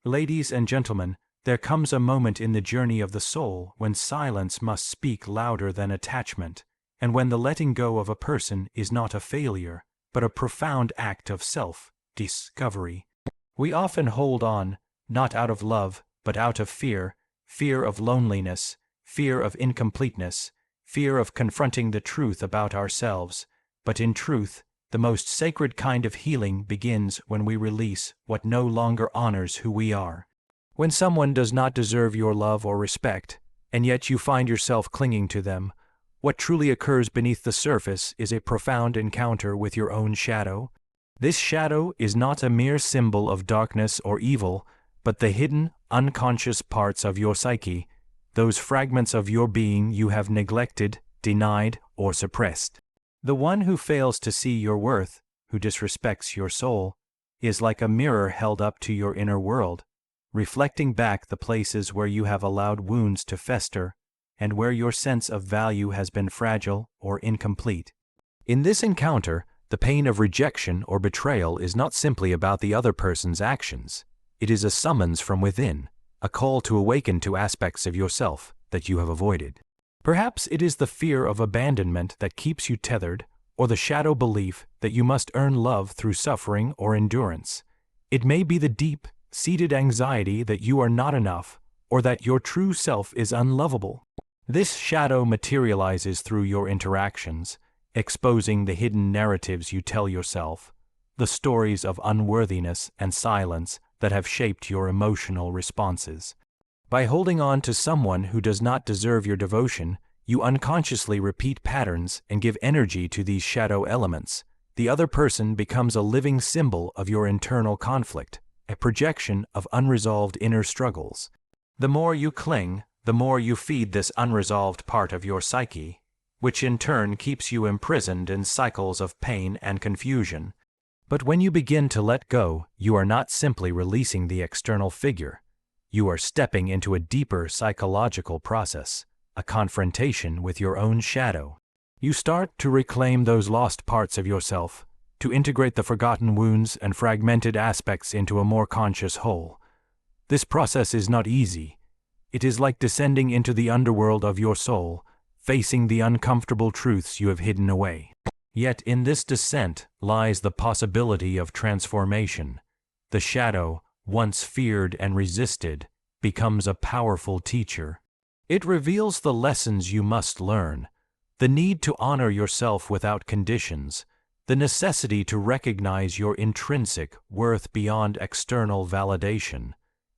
Ladies and gentlemen, there comes a moment in the journey of the soul when silence must speak louder than attachment, and when the letting go of a person is not a failure, but a profound act of self-discovery. We often hold on, not out of love, but out of fear, fear of loneliness, fear of incompleteness, fear of confronting the truth about ourselves. But in truth, the most sacred kind of healing begins when we release what no longer honors who we are. When someone does not deserve your love or respect, and yet you find yourself clinging to them, what truly occurs beneath the surface is a profound encounter with your own shadow. This shadow is not a mere symbol of darkness or evil, but the hidden, unconscious parts of your psyche, those fragments of your being you have neglected, denied, or suppressed. The one who fails to see your worth, who disrespects your soul, is like a mirror held up to your inner world, reflecting back the places where you have allowed wounds to fester and where your sense of value has been fragile or incomplete. In this encounter, the pain of rejection or betrayal is not simply about the other person's actions. It is a summons from within, a call to awaken to aspects of yourself that you have avoided. Perhaps it is the fear of abandonment that keeps you tethered, or the shadow belief that you must earn love through suffering or endurance. It may be the deep-seated anxiety that you are not enough, or that your true self is unlovable. This shadow materializes through your interactions, exposing the hidden narratives you tell yourself, the stories of unworthiness and silence that have shaped your emotional responses. By holding on to someone who does not deserve your devotion, you unconsciously repeat patterns and give energy to these shadow elements. The other person becomes a living symbol of your internal conflict, a projection of unresolved inner struggles. The more you cling, the more you feed this unresolved part of your psyche, which in turn keeps you imprisoned in cycles of pain and confusion. But when you begin to let go, you are not simply releasing the external figure. You are stepping into a deeper psychological process, a confrontation with your own shadow. You start to reclaim those lost parts of yourself, to integrate the forgotten wounds and fragmented aspects into a more conscious whole. This process is not easy. It is like descending into the underworld of your soul, facing the uncomfortable truths you have hidden away. Yet in this descent lies the possibility of transformation. The shadow, once feared and resisted, becomes a powerful teacher. It reveals the lessons you must learn, the need to honor yourself without conditions, the necessity to recognize your intrinsic worth beyond external validation,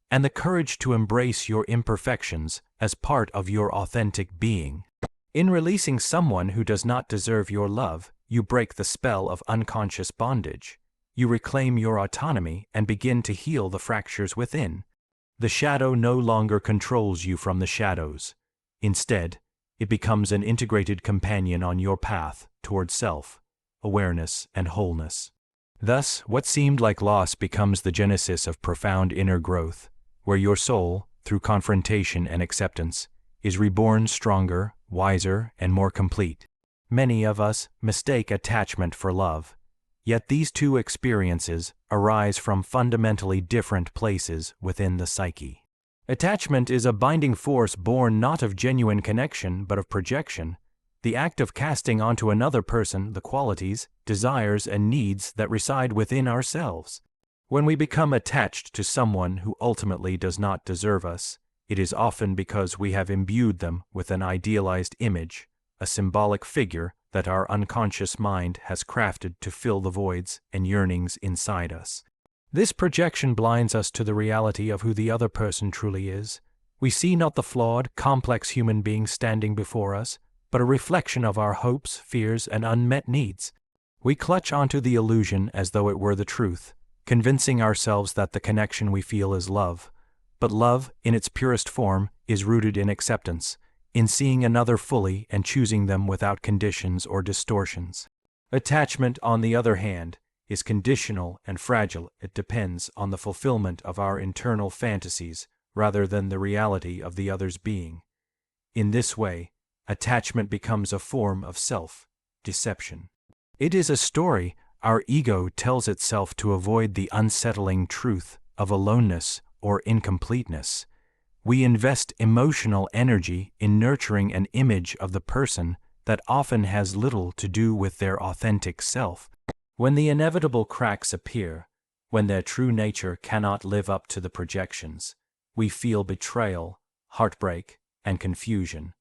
and the courage to embrace your imperfections as part of your authentic being. In releasing someone who does not deserve your love, you break the spell of unconscious bondage. You reclaim your autonomy and begin to heal the fractures within. The shadow no longer controls you from the shadows. Instead, it becomes an integrated companion on your path toward self-awareness and wholeness. Thus, what seemed like loss becomes the genesis of profound inner growth, where your soul, through confrontation and acceptance, is reborn stronger, wiser, and more complete. Many of us mistake attachment for love. Yet these two experiences arise from fundamentally different places within the psyche. Attachment is a binding force born not of genuine connection but of projection, the act of casting onto another person the qualities, desires, and needs that reside within ourselves. When we become attached to someone who ultimately does not deserve us, it is often because we have imbued them with an idealized image, a symbolic figure that our unconscious mind has crafted to fill the voids and yearnings inside us. This projection blinds us to the reality of who the other person truly is. We see not the flawed, complex human being standing before us, but a reflection of our hopes, fears, and unmet needs. We clutch onto the illusion as though it were the truth, convincing ourselves that the connection we feel is love. But love, in its purest form, is rooted in acceptance, in seeing another fully and choosing them without conditions or distortions. Attachment, on the other hand, is conditional and fragile. It depends on the fulfillment of our internal fantasies rather than the reality of the other's being. In this way, attachment becomes a form of self-deception. It is a story our ego tells itself to avoid the unsettling truth of aloneness or incompleteness. We invest emotional energy in nurturing an image of the person that often has little to do with their authentic self. When the inevitable cracks appear, when their true nature cannot live up to the projections, we feel betrayal, heartbreak, and confusion.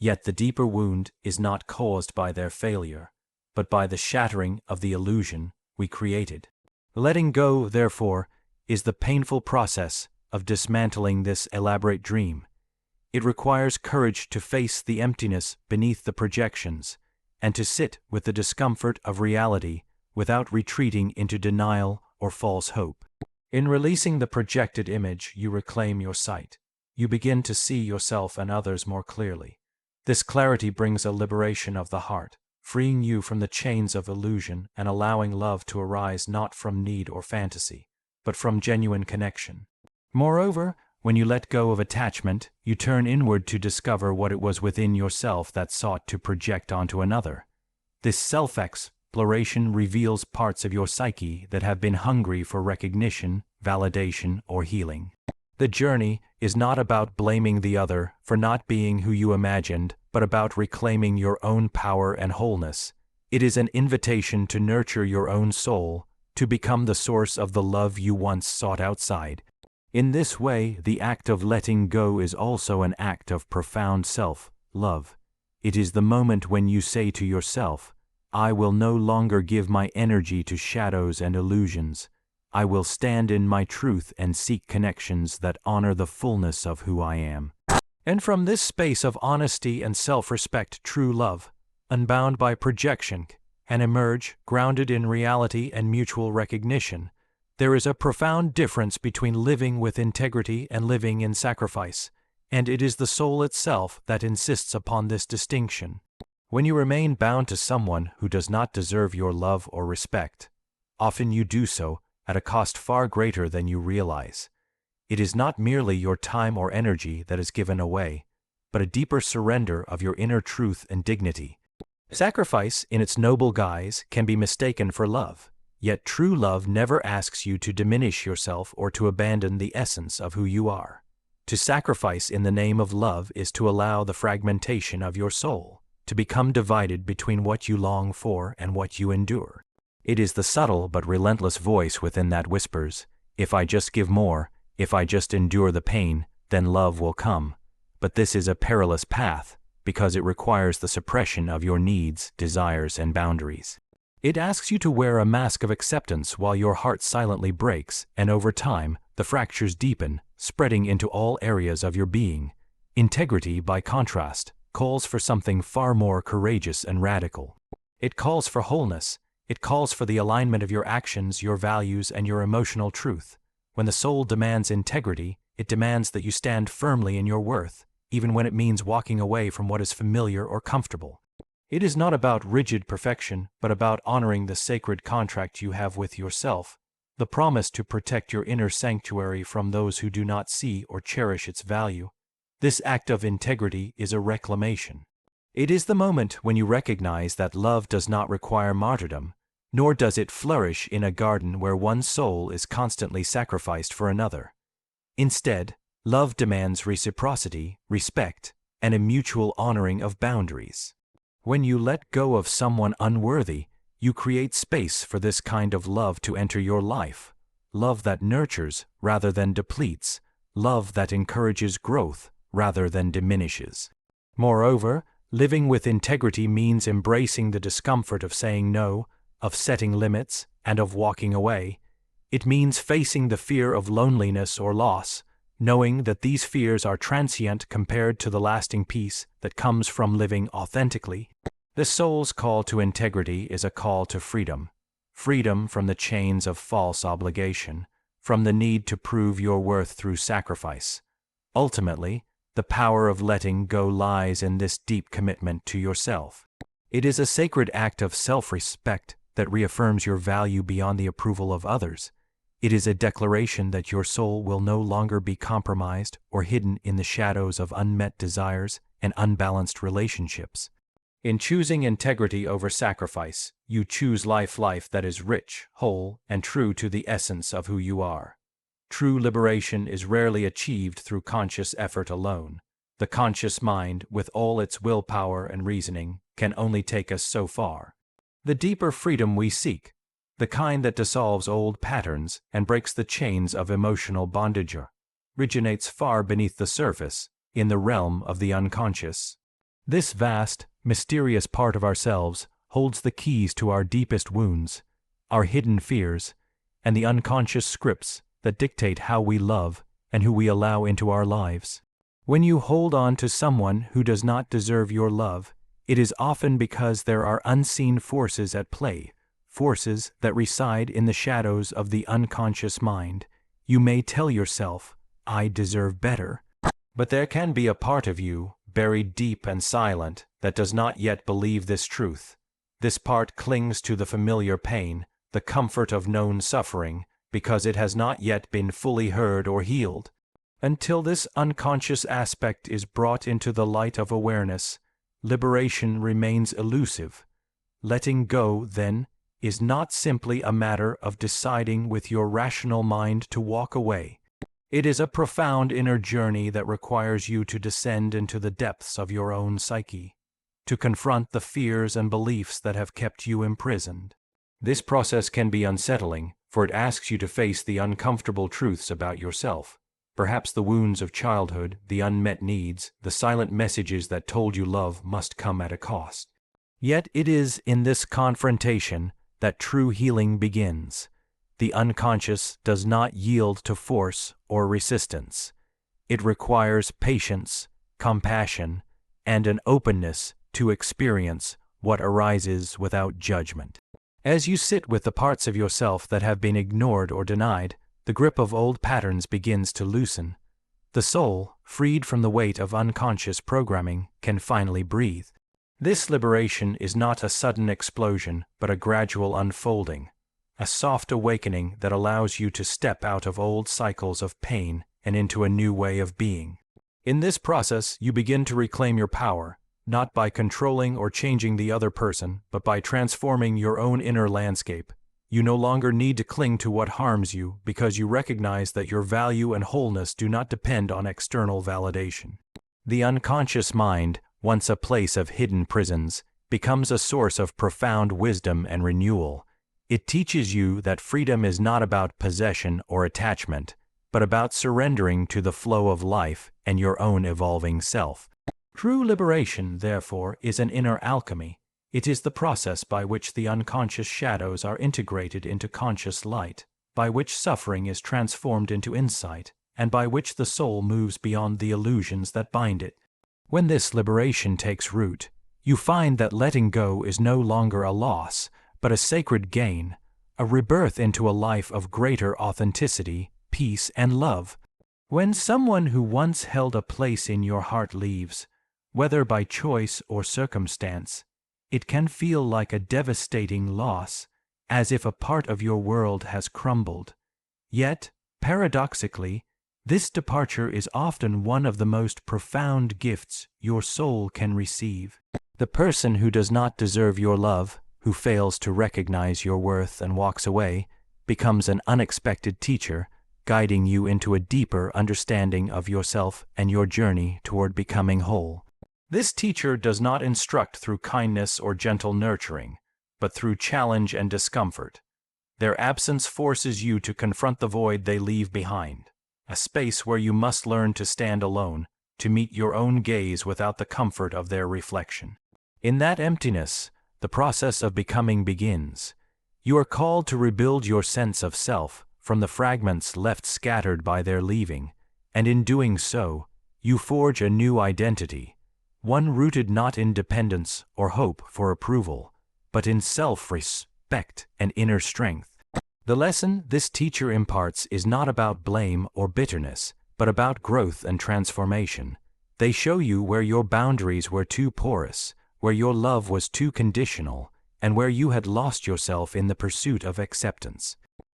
Yet the deeper wound is not caused by their failure, but by the shattering of the illusion we created. Letting go, therefore, is the painful process of dismantling this elaborate dream. It requires courage to face the emptiness beneath the projections and to sit with the discomfort of reality without retreating into denial or false hope. In releasing the projected image, you reclaim your sight. You begin to see yourself and others more clearly. This clarity brings a liberation of the heart, freeing you from the chains of illusion and allowing love to arise not from need or fantasy, but from genuine connection. Moreover, when you let go of attachment, you turn inward to discover what it was within yourself that sought to project onto another. This self-exploration reveals parts of your psyche that have been hungry for recognition, validation, or healing. The journey is not about blaming the other for not being who you imagined, but about reclaiming your own power and wholeness. It is an invitation to nurture your own soul, to become the source of the love you once sought outside. In this way, the act of letting go is also an act of profound self-love. It is the moment when you say to yourself, "I will no longer give my energy to shadows and illusions. I will stand in my truth and seek connections that honor the fullness of who I am." And from this space of honesty and self-respect, true love, unbound by projection, can emerge, grounded in reality and mutual recognition. There is a profound difference between living with integrity and living in sacrifice, and it is the soul itself that insists upon this distinction. When you remain bound to someone who does not deserve your love or respect, often you do so at a cost far greater than you realize. It is not merely your time or energy that is given away, but a deeper surrender of your inner truth and dignity. Sacrifice, in its noble guise, can be mistaken for love. Yet true love never asks you to diminish yourself or to abandon the essence of who you are. To sacrifice in the name of love is to allow the fragmentation of your soul, to become divided between what you long for and what you endure. It is the subtle but relentless voice within that whispers, "If I just give more, if I just endure the pain, then love will come." But this is a perilous path, because it requires the suppression of your needs, desires, and boundaries. It asks you to wear a mask of acceptance while your heart silently breaks, and over time, the fractures deepen, spreading into all areas of your being. Integrity, by contrast, calls for something far more courageous and radical. It calls for wholeness. It calls for the alignment of your actions, your values, and your emotional truth. When the soul demands integrity, it demands that you stand firmly in your worth, even when it means walking away from what is familiar or comfortable. It is not about rigid perfection, but about honoring the sacred contract you have with yourself, the promise to protect your inner sanctuary from those who do not see or cherish its value. This act of integrity is a reclamation. It is the moment when you recognize that love does not require martyrdom, nor does it flourish in a garden where one soul is constantly sacrificed for another. Instead, love demands reciprocity, respect, and a mutual honoring of boundaries. When you let go of someone unworthy, you create space for this kind of love to enter your life. Love that nurtures rather than depletes. Love that encourages growth rather than diminishes. Moreover, living with integrity means embracing the discomfort of saying no, of setting limits, and of walking away. It means facing the fear of loneliness or loss, knowing that these fears are transient compared to the lasting peace that comes from living authentically. The soul's call to integrity is a call to freedom. Freedom from the chains of false obligation, from the need to prove your worth through sacrifice. Ultimately, the power of letting go lies in this deep commitment to yourself. It is a sacred act of self-respect that reaffirms your value beyond the approval of others. It is a declaration that your soul will no longer be compromised or hidden in the shadows of unmet desires and unbalanced relationships. In choosing integrity over sacrifice, you choose life that is rich, whole, and true to the essence of who you are. True liberation is rarely achieved through conscious effort alone. The conscious mind, with all its willpower and reasoning, can only take us so far. The deeper freedom we seek, the kind that dissolves old patterns and breaks the chains of emotional bondage, originates far beneath the surface, in the realm of the unconscious. This vast, mysterious part of ourselves holds the keys to our deepest wounds, our hidden fears, and the unconscious scripts that dictate how we love and who we allow into our lives. When you hold on to someone who does not deserve your love, it is often because there are unseen forces at play, forces that reside in the shadows of the unconscious mind. You may tell yourself, "I deserve better," but there can be a part of you, buried deep and silent, that does not yet believe this truth. This part clings to the familiar pain, the comfort of known suffering, because it has not yet been fully heard or healed. Until this unconscious aspect is brought into the light of awareness, liberation remains elusive. Letting go, then, is not simply a matter of deciding with your rational mind to walk away. It is a profound inner journey that requires you to descend into the depths of your own psyche, to confront the fears and beliefs that have kept you imprisoned. This process can be unsettling, for it asks you to face the uncomfortable truths about yourself. Perhaps the wounds of childhood, the unmet needs, the silent messages that told you love must come at a cost. Yet it is in this confrontation that true healing begins. The unconscious does not yield to force or resistance. It requires patience, compassion, and an openness to experience what arises without judgment. As you sit with the parts of yourself that have been ignored or denied, the grip of old patterns begins to loosen. The soul, freed from the weight of unconscious programming, can finally breathe. This liberation is not a sudden explosion, but a gradual unfolding, a soft awakening that allows you to step out of old cycles of pain and into a new way of being. In this process, you begin to reclaim your power, not by controlling or changing the other person, but by transforming your own inner landscape. You no longer need to cling to what harms you because you recognize that your value and wholeness do not depend on external validation. The unconscious mind, once a place of hidden prisons, becomes a source of profound wisdom and renewal. It teaches you that freedom is not about possession or attachment, but about surrendering to the flow of life and your own evolving self. True liberation, therefore, is an inner alchemy. It is the process by which the unconscious shadows are integrated into conscious light, by which suffering is transformed into insight, and by which the soul moves beyond the illusions that bind it. When this liberation takes root, you find that letting go is no longer a loss, but a sacred gain, a rebirth into a life of greater authenticity, peace, and love. When someone who once held a place in your heart leaves, whether by choice or circumstance, it can feel like a devastating loss, as if a part of your world has crumbled. Yet, paradoxically, this departure is often one of the most profound gifts your soul can receive. The person who does not deserve your love, who fails to recognize your worth and walks away, becomes an unexpected teacher, guiding you into a deeper understanding of yourself and your journey toward becoming whole. This teacher does not instruct through kindness or gentle nurturing, but through challenge and discomfort. Their absence forces you to confront the void they leave behind, a space where you must learn to stand alone, to meet your own gaze without the comfort of their reflection. In that emptiness, the process of becoming begins. You are called to rebuild your sense of self from the fragments left scattered by their leaving, and in doing so, you forge a new identity, one rooted not in dependence or hope for approval, but in self-respect and inner strength. The lesson this teacher imparts is not about blame or bitterness, but about growth and transformation. They show you where your boundaries were too porous, where your love was too conditional, and where you had lost yourself in the pursuit of acceptance.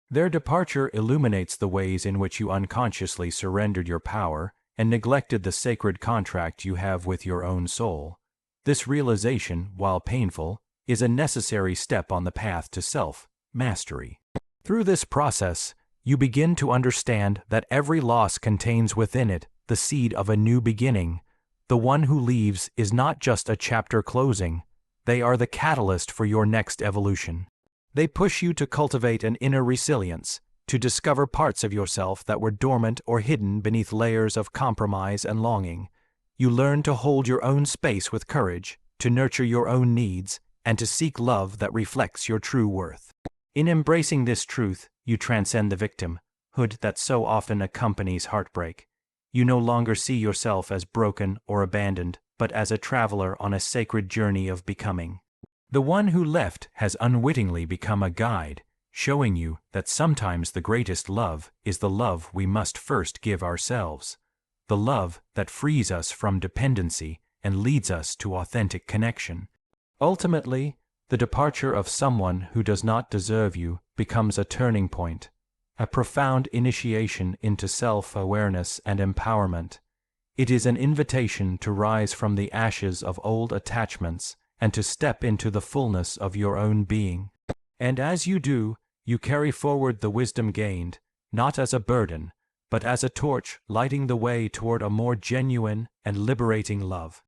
Their departure illuminates the ways in which you unconsciously surrendered your power and neglected the sacred contract you have with your own soul. This realization, while painful, is a necessary step on the path to self-mastery. Through this process, You begin to understand that every loss contains within it the seed of a new beginning. The one who leaves is not just a chapter closing, they are the catalyst for your next evolution. They push you to cultivate an inner resilience, to discover parts of yourself that were dormant or hidden beneath layers of compromise and longing. You learn to hold your own space with courage, to nurture your own needs, and to seek love that reflects your true worth. In embracing this truth, you transcend the victimhood that so often accompanies heartbreak. You no longer see yourself as broken or abandoned, but as a traveler on a sacred journey of becoming. The one who left has unwittingly become a guide, showing you that sometimes the greatest love is the love we must first give ourselves, the love that frees us from dependency and leads us to authentic connection. Ultimately, the departure of someone who does not deserve you becomes a turning point, a profound initiation into self-awareness and empowerment. It is an invitation to rise from the ashes of old attachments and to step into the fullness of your own being. And as you do, you carry forward the wisdom gained, not as a burden, but as a torch lighting the way toward a more genuine and liberating love.